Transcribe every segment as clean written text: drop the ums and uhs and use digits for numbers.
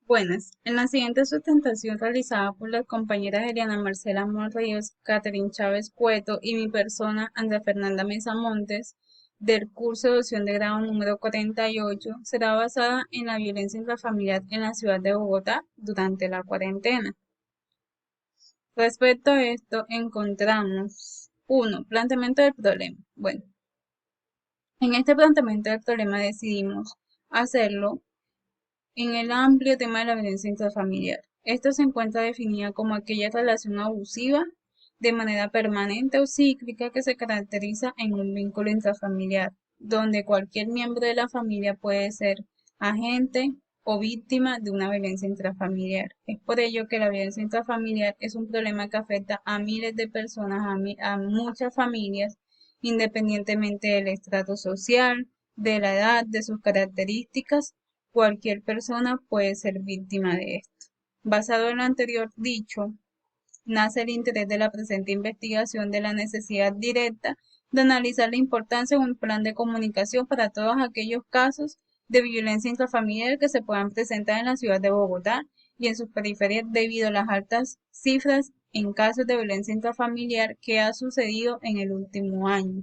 Buenas. En la siguiente sustentación realizada por las compañeras Eliana Marcela Monríos, Catherine Chávez Cueto y mi persona, Andrea Fernanda Mesa Montes, del curso de opción de grado número 48, será basada en la violencia intrafamiliar en la ciudad de Bogotá durante la cuarentena. Respecto a esto, encontramos uno, planteamiento del problema. Bueno, en este planteamiento del problema decidimos hacerlo en el amplio tema de la violencia intrafamiliar. Esto se encuentra definida como aquella relación abusiva de manera permanente o cíclica que se caracteriza en un vínculo intrafamiliar, donde cualquier miembro de la familia puede ser agente o víctima de una violencia intrafamiliar. Es por ello que la violencia intrafamiliar es un problema que afecta a miles de personas, a muchas familias, independientemente del estrato social, de la edad, de sus características. Cualquier persona puede ser víctima de esto. Basado en lo anterior dicho, nace el interés de la presente investigación de la necesidad directa de analizar la importancia de un plan de comunicación para todos aquellos casos de violencia intrafamiliar que se puedan presentar en la ciudad de Bogotá y en sus periferias debido a las altas cifras en casos de violencia intrafamiliar que ha sucedido en el último año,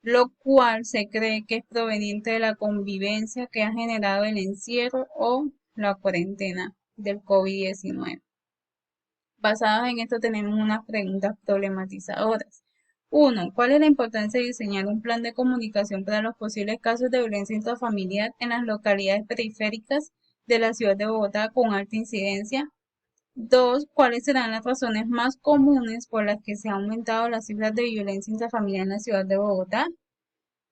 lo cual se cree que es proveniente de la convivencia que ha generado el encierro o la cuarentena del COVID-19. Basadas en esto tenemos unas preguntas problematizadoras. Uno, ¿cuál es la importancia de diseñar un plan de comunicación para los posibles casos de violencia intrafamiliar en las localidades periféricas de la ciudad de Bogotá con alta incidencia? Dos, ¿cuáles serán las razones más comunes por las que se han aumentado las cifras de violencia intrafamiliar en la ciudad de Bogotá?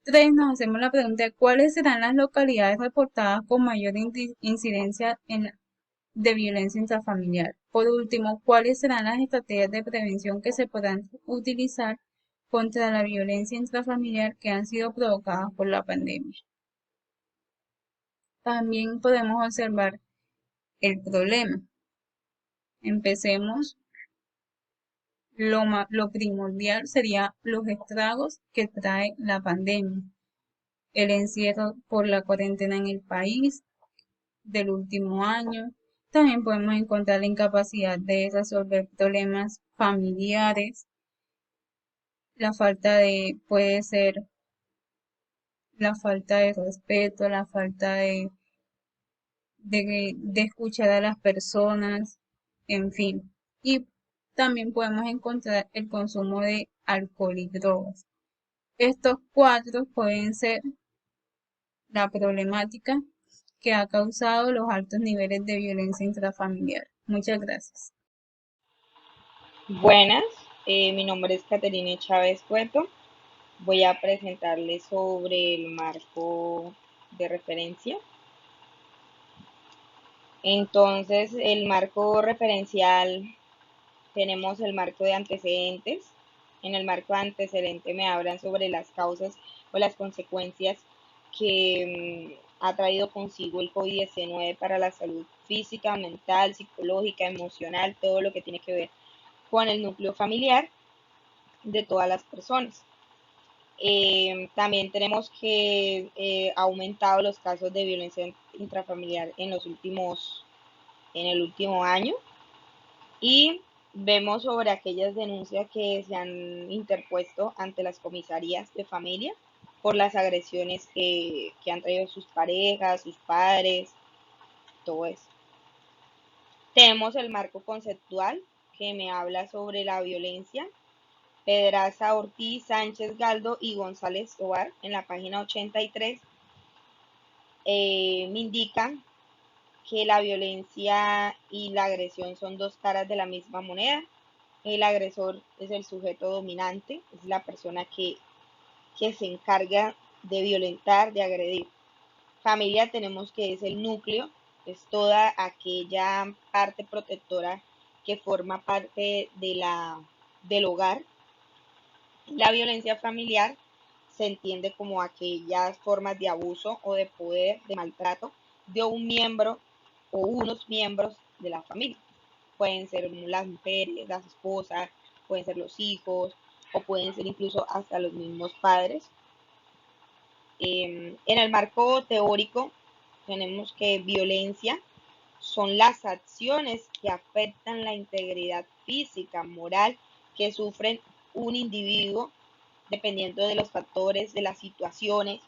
Tres, nos hacemos la pregunta, ¿cuáles serán las localidades reportadas con mayor incidencia de violencia intrafamiliar? Por último, ¿cuáles serán las estrategias de prevención que se podrán utilizar contra la violencia intrafamiliar que han sido provocadas por la pandemia? También podemos observar el problema. Empecemos. Lo primordial sería los estragos que trae la pandemia, el encierro por la cuarentena en el país del último año. También podemos encontrar la incapacidad de resolver problemas familiares, puede ser la falta de respeto, la falta de escuchar a las personas, en fin. Y también podemos encontrar el consumo de alcohol y drogas. Estos cuatro pueden ser la problemática que ha causado los altos niveles de violencia intrafamiliar. Muchas gracias. Buenas, mi nombre es Caterine Chávez Cueto. Voy a presentarles sobre el marco de referencia. Entonces, el marco referencial, tenemos el marco de antecedentes. En el marco de antecedentes me hablan sobre las causas o las consecuencias que ha traído consigo el COVID-19 para la salud física, mental, psicológica, emocional, todo lo que tiene que ver con el núcleo familiar de todas las personas. También tenemos que ha aumentado los casos de violencia intrafamiliar en el último año, y vemos sobre aquellas denuncias que se han interpuesto ante las comisarías de familia por las agresiones que han traído sus parejas, sus padres, todo eso. Tenemos el marco conceptual que me habla sobre la violencia. Pedraza, Ortiz, Sánchez, Galdo y González Tobar, en la página 83, me indican que la violencia y la agresión son dos caras de la misma moneda. El agresor es el sujeto dominante, es la persona que se encarga de violentar, de agredir. Familia tenemos que es el núcleo, es toda aquella parte protectora que forma parte del hogar. La violencia familiar se entiende como aquellas formas de abuso o de poder, de maltrato de un miembro o unos miembros de la familia. Pueden ser las mujeres, las esposas, pueden ser los hijos o pueden ser incluso hasta los mismos padres. En el marco teórico tenemos que violencia son las acciones que afectan la integridad física, moral que sufren un individuo dependiendo de los factores, de las situaciones,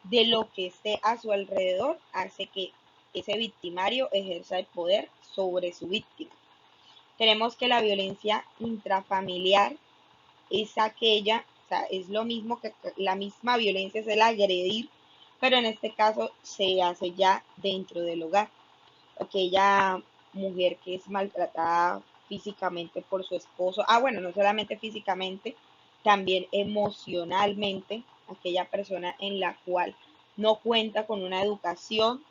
de lo que esté a su alrededor, hace que ese victimario ejerza el poder sobre su víctima. Tenemos que la violencia intrafamiliar es aquella, o sea, es lo mismo que la misma violencia, es el agredir, pero en este caso se hace ya dentro del hogar. Aquella mujer que es maltratada físicamente por su esposo, bueno, no solamente físicamente, también emocionalmente, aquella persona en la cual no cuenta con una educación,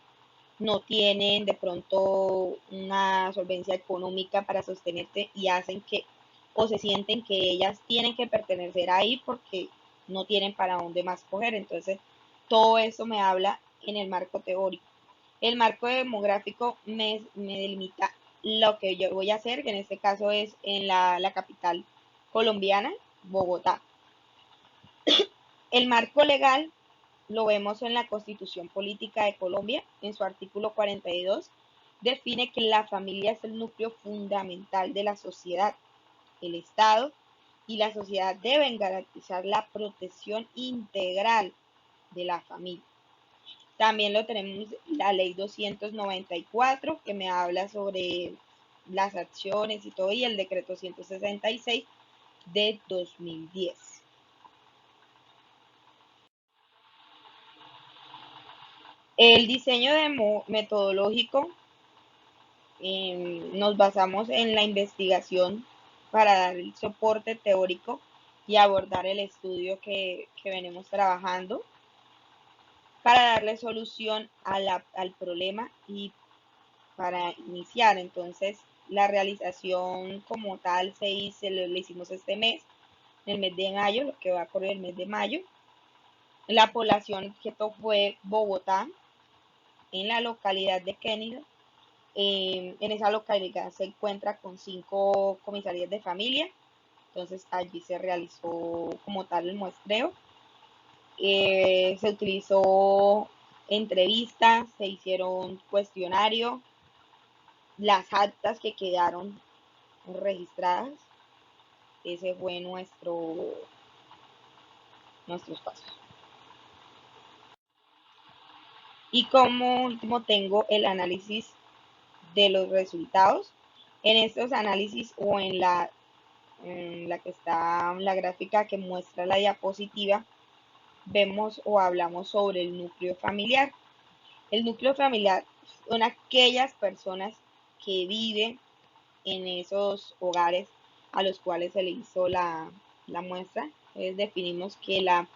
no tienen de pronto una solvencia económica para sostenerse y hacen que o se sienten que ellas tienen que pertenecer ahí porque no tienen para dónde más coger. Entonces, todo eso me habla en el marco teórico. El marco demográfico me delimita lo que yo voy a hacer, que en este caso es en la capital colombiana, Bogotá. El marco legal lo vemos en la Constitución Política de Colombia, en su artículo 42, define que la familia es el núcleo fundamental de la sociedad. El Estado y la sociedad deben garantizar la protección integral de la familia. También lo tenemos la ley 294, que me habla sobre las acciones y todo, y el decreto 166 de 2010. El diseño metodológico, nos basamos en la investigación para dar el soporte teórico y abordar el estudio que venimos trabajando para darle solución al problema y para iniciar. Entonces, la realización como tal le hicimos este mes, en el mes de mayo, lo que va a correr el mes de mayo. La población objeto fue Bogotá, en la localidad de Kennedy. En esa localidad se encuentra con 5 comisarías de familia, entonces allí se realizó como tal el muestreo. Se utilizó entrevistas, se hicieron cuestionarios, las actas que quedaron registradas, ese fue nuestros pasos. Y como último tengo el análisis de los resultados. En estos análisis o en la que está la gráfica que muestra la diapositiva, vemos o hablamos sobre el núcleo familiar. El núcleo familiar son aquellas personas que viven en esos hogares a los cuales se le hizo la muestra. Entonces definimos que la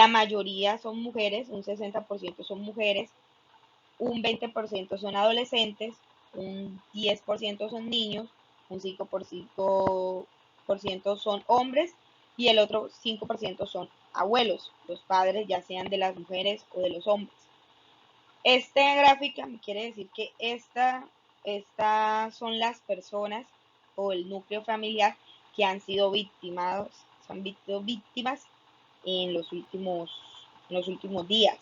mayoría son mujeres, un 60% son mujeres, un 20% son adolescentes, un 10% son niños, un 5% son hombres y el otro 5% son abuelos, los padres ya sean de las mujeres o de los hombres. Esta gráfica me quiere decir que estas son las personas o el núcleo familiar que han sido han sido víctimas en los últimos días.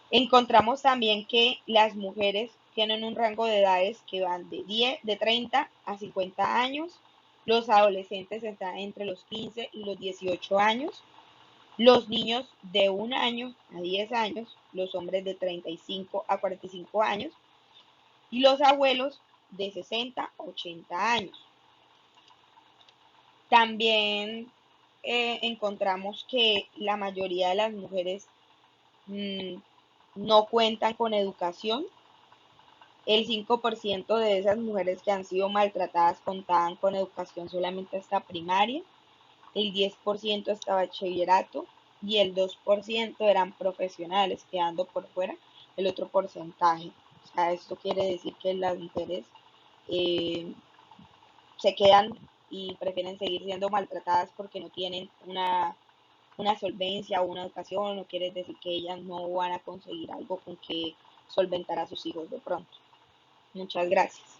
Encontramos también que las mujeres tienen un rango de edades que van de 30 a 50 años, los adolescentes están entre los 15 y los 18 años, los niños de 1 año a 10 años, los hombres de 35 a 45 años y los abuelos de 60 a 80 años. También encontramos que la mayoría de las mujeres no cuentan con educación. El 5% de esas mujeres que han sido maltratadas contaban con educación solamente hasta primaria, el 10% hasta bachillerato y el 2% eran profesionales, quedando por fuera el otro porcentaje. O sea, esto quiere decir que las mujeres eh, se quedan y prefieren seguir siendo maltratadas porque no tienen una solvencia o una educación, no quiere decir que ellas no van a conseguir algo con que solventar a sus hijos de pronto. Muchas gracias.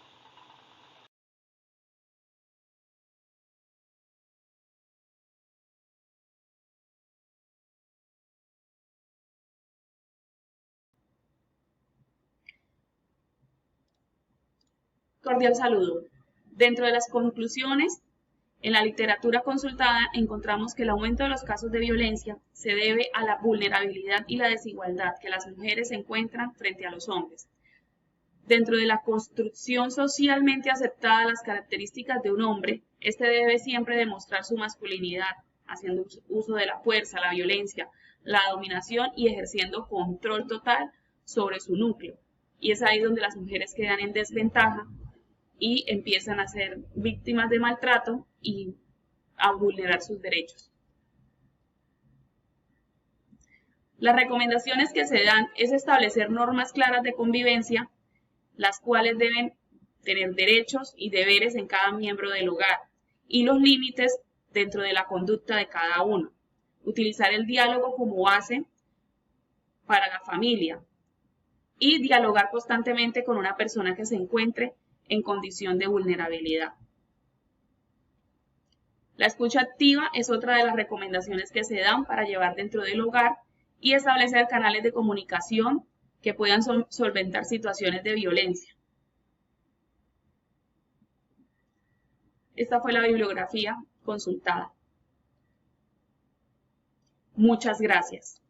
Cordial saludo. Dentro de las conclusiones, en la literatura consultada encontramos que el aumento de los casos de violencia se debe a la vulnerabilidad y la desigualdad que las mujeres encuentran frente a los hombres. Dentro de la construcción socialmente aceptada de las características de un hombre, este debe siempre demostrar su masculinidad, haciendo uso de la fuerza, la violencia, la dominación y ejerciendo control total sobre su núcleo. Y es ahí donde las mujeres quedan en desventaja y empiezan a ser víctimas de maltrato y a vulnerar sus derechos. Las recomendaciones que se dan es establecer normas claras de convivencia, las cuales deben tener derechos y deberes en cada miembro del hogar y los límites dentro de la conducta de cada uno. Utilizar el diálogo como base para la familia y dialogar constantemente con una persona que se encuentre en condición de vulnerabilidad. La escucha activa es otra de las recomendaciones que se dan para llevar dentro del hogar y establecer canales de comunicación que puedan solventar situaciones de violencia. Esta fue la bibliografía consultada. Muchas gracias.